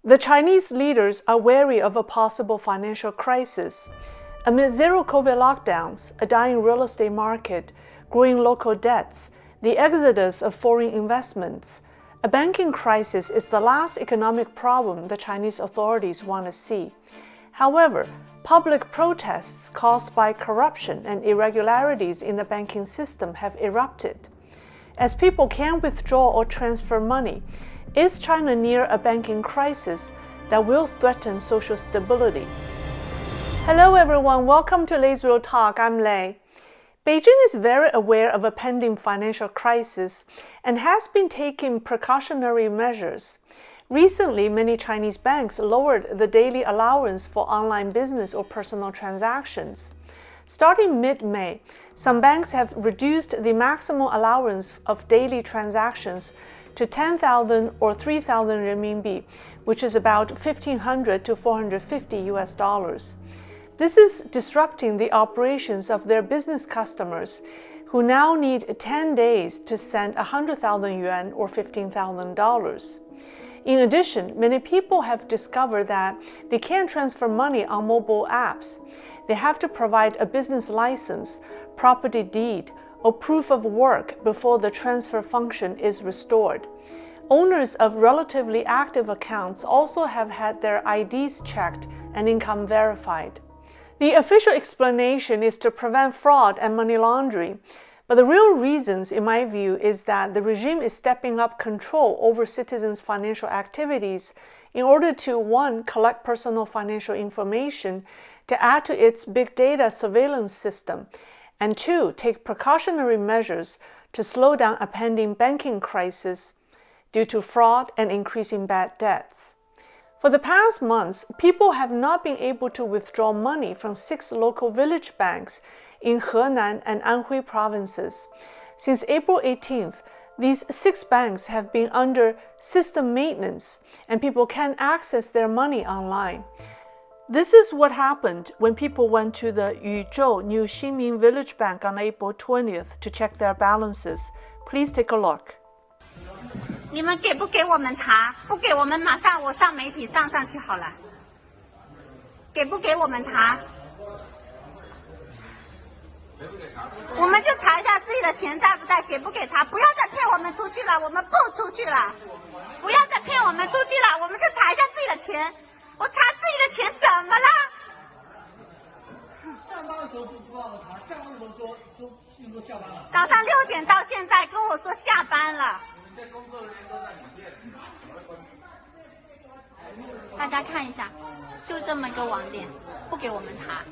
The Chinese leaders are wary of a possible financial crisis. Amid zero-COVID lockdowns, a dying real estate market, growing local debts, the exodus of foreign investments, a banking crisis is the last economic problem the Chinese authorities want to see. However, public protests caused by corruption and irregularities in the banking system have erupted. As people can't withdraw or transfer money, is China near a banking crisis that will threaten social stability? Hello everyone, welcome to Lei's Real Talk. I'm Lei. Beijing is very aware of a pending financial crisis and has been taking precautionary measures. Recently, many Chinese banks lowered the daily allowance for online business or personal transactions. Starting mid-May, some banks have reduced the maximum allowance of daily transactions to 10,000 or 3,000 renminbi, which is about $1,500 to $450. This is disrupting the operations of their business customers, who now need 10 days to send 100,000 yuan or $15,000. In addition, many people have discovered that they can't transfer money on mobile apps. They have to provide a business license, property deed, or proof of work before the transfer function is restored. Owners of relatively active accounts also have had their IDs checked and income verified. The official explanation is to prevent fraud and money laundering, but the real reasons, in my view, is that the regime is stepping up control over citizens' financial activities in order to, one, collect personal financial information to add to its big data surveillance system, and two, take precautionary measures to slow down a pending banking crisis due to fraud and increasing bad debts. For the past months, people have not been able to withdraw money from 6 local village banks in Henan and Anhui provinces. Since April 18th, these 6 banks have been under system maintenance, and people can't access their money online. This is what happened when people went to the Yuzhou New Xinmin Village Bank on April 20th to check their balances. Please take a look. 你们给不给我们查？不给我们马上我上媒体上去好了。给不给我们查？我们就查一下自己的钱在不在，给不给查？不要再骗我们出去了，我们不出去了。不要再骗我们出去了，我们就查一下自己的钱。我查自己的钱怎么了？上班的时候不让我查，下班的时候说下班了。早上6点到现在跟我说下班了。你们这工作人员都在里面，大家看一下，就这么一个网点，不给我们查。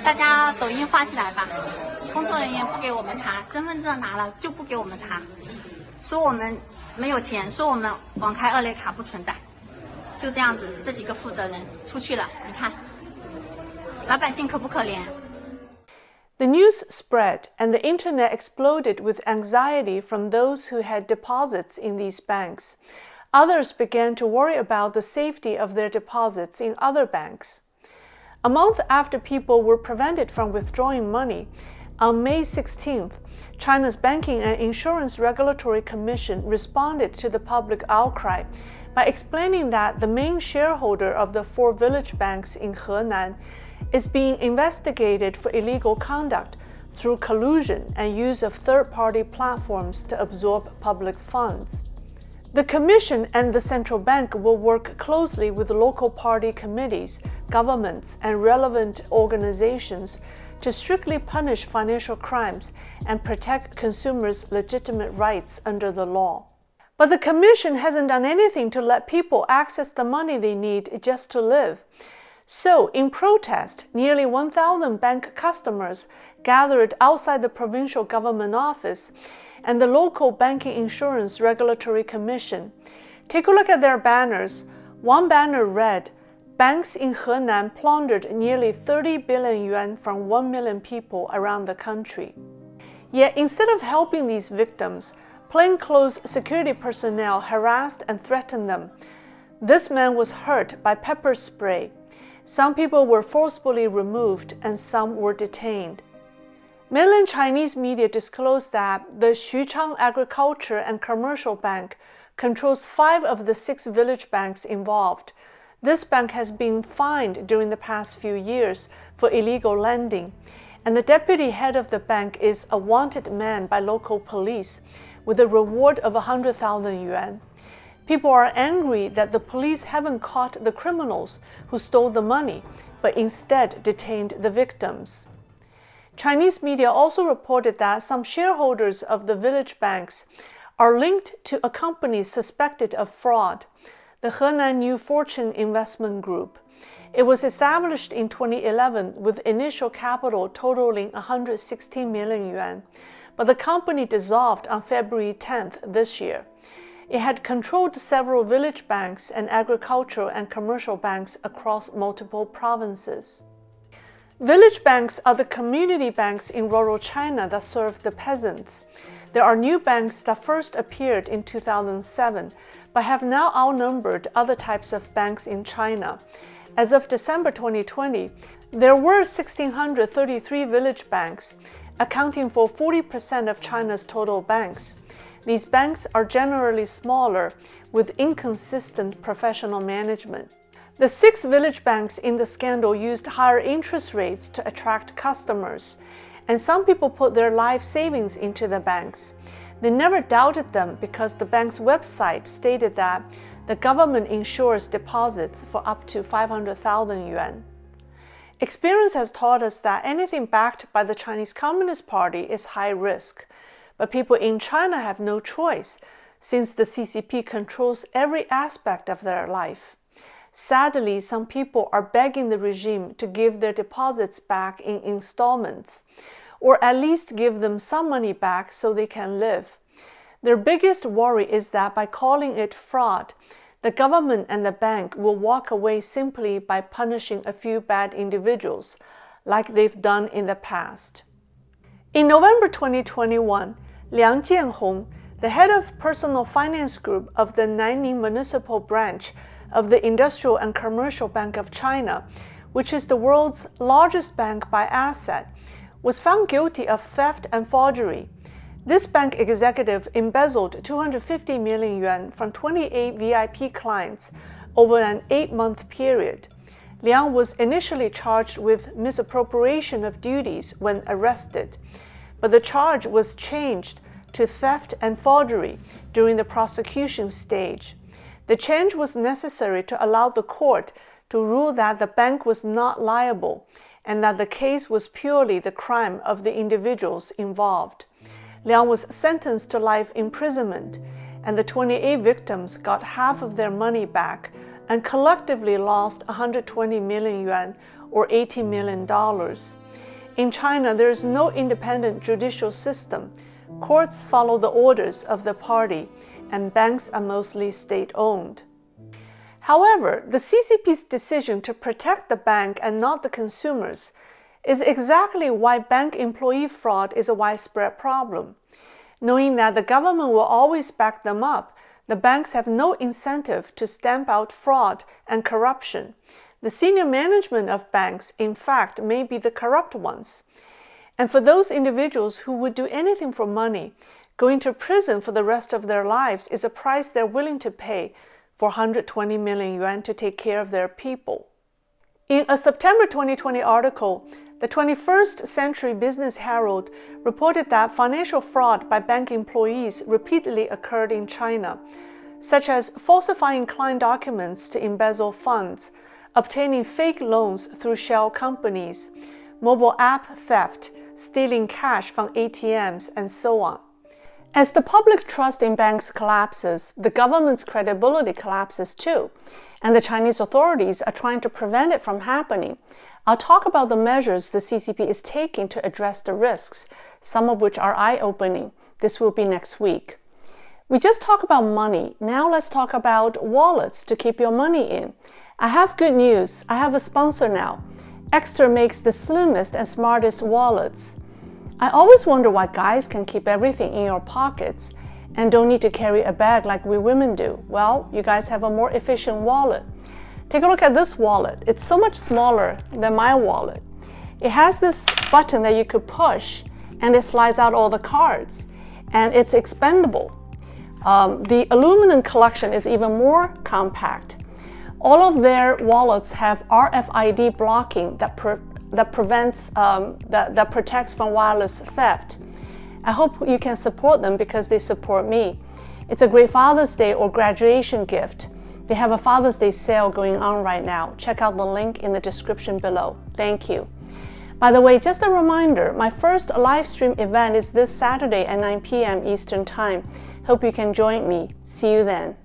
大家抖音发起来吧，工作人员不给我们查，身份证拿了就不给我们查，说我们没有钱，说我们网开2类卡不存在。就这样子，这几个负责人出去了，你看，老百姓可不可怜？ The news spread and the internet exploded with anxiety from those who had deposits in these banks. Others began to worry about the safety of their deposits in other banks. A month after people were prevented from withdrawing money, on May 16th, China's Banking and Insurance Regulatory Commission responded to the public outcry by explaining that the main shareholder of the 4 village banks in Henan is being investigated for illegal conduct through collusion and use of third-party platforms to absorb public funds. The Commission and the Central Bank will work closely with local party committees, governments, and relevant organizations to strictly punish financial crimes and protect consumers' legitimate rights under the law. But the Commission hasn't done anything to let people access the money they need just to live. So, in protest, nearly 1,000 bank customers gathered outside the provincial government office and the local Banking Insurance Regulatory Commission. Take a look at their banners. One banner read, "Banks in Henan plundered nearly 30 billion yuan from 1 million people around the country." Yet, instead of helping these victims, plainclothes security personnel harassed and threatened them. This man was hurt by pepper spray. Some people were forcibly removed and some were detained. Mainland Chinese media disclosed that the Xuchang Agriculture and Commercial Bank controls 5 of the 6 village banks involved. This bank has been fined during the past few years for illegal lending, and the deputy head of the bank is a wanted man by local police with a reward of 100,000 yuan. People are angry that the police haven't caught the criminals who stole the money, but instead detained the victims. Chinese media also reported that some shareholders of the village banks are linked to a company suspected of fraud, the Henan New Fortune Investment Group. It was established in 2011 with initial capital totaling 116 million yuan, but the company dissolved on February 10th this year. It had controlled several village banks and agricultural and commercial banks across multiple provinces. Village banks are the community banks in rural China that serve the peasants. There are new banks that first appeared in 2007, but have now outnumbered other types of banks in China. As of December 2020, there were 1,633 village banks, accounting for 40% of China's total banks. These banks are generally smaller, with inconsistent professional management. The 6 village banks in the scandal used higher interest rates to attract customers, and some people put their life savings into the banks. They never doubted them because the bank's website stated that the government insures deposits for up to 500,000 yuan. Experience has taught us that anything backed by the Chinese Communist Party is high risk, but people in China have no choice since the CCP controls every aspect of their life. Sadly, some people are begging the regime to give their deposits back in installments, or at least give them some money back so they can live. Their biggest worry is that by calling it fraud, the government and the bank will walk away simply by punishing a few bad individuals, like they've done in the past. In November 2021, Liang Jianhong, the head of Personal Finance Group of the Nanning Municipal Branch of the Industrial and Commercial Bank of China, which is the world's largest bank by asset, was found guilty of theft and forgery. This bank executive embezzled 250 million yuan from 28 VIP clients over an 8-month period. Liang was initially charged with misappropriation of duties when arrested, but the charge was changed to theft and forgery during the prosecution stage. The change was necessary to allow the court to rule that the bank was not liable and that the case was purely the crime of the individuals involved. Liang was sentenced to life imprisonment, and the 28 victims got half of their money back and collectively lost 120 million yuan or $80 million. In China, there is no independent judicial system. Courts follow the orders of the party, and banks are mostly state-owned. However, the CCP's decision to protect the bank and not the consumers is exactly why bank employee fraud is a widespread problem. Knowing that the government will always back them up, the banks have no incentive to stamp out fraud and corruption. The senior management of banks, in fact, may be the corrupt ones. And for those individuals who would do anything for money, going to prison for the rest of their lives is a price they're willing to pay for 120 million yuan to take care of their people. In a September 2020 article, the 21st Century Business Herald reported that financial fraud by bank employees repeatedly occurred in China, such as falsifying client documents to embezzle funds, obtaining fake loans through shell companies, mobile app theft, stealing cash from ATMs, and so on. As the public trust in banks collapses, the government's credibility collapses too, and the Chinese authorities are trying to prevent it from happening. I'll talk about the measures the CCP is taking to address the risks, some of which are eye-opening. This will be next week. We just talked about money. Now let's talk about wallets to keep your money in. I have good news. I have a sponsor now. Extra makes the slimmest and smartest wallets. I always wonder why guys can keep everything in your pockets and don't need to carry a bag like we women do. Well, you guys have a more efficient wallet. Take a look at this wallet. It's so much smaller than my wallet. It has this button that you could push and it slides out all the cards, and it's expendable. The aluminum collection is even more compact. All of their wallets have RFID blocking that protects from wireless theft. I hope you can support them because they support me. It's a great Father's Day or graduation gift. They have a Father's Day sale going on right now. Check out the link in the description below. Thank you. By the way, just a reminder, my first live stream event is this Saturday at 9 p.m. Eastern Time. Hope you can join me. See you then.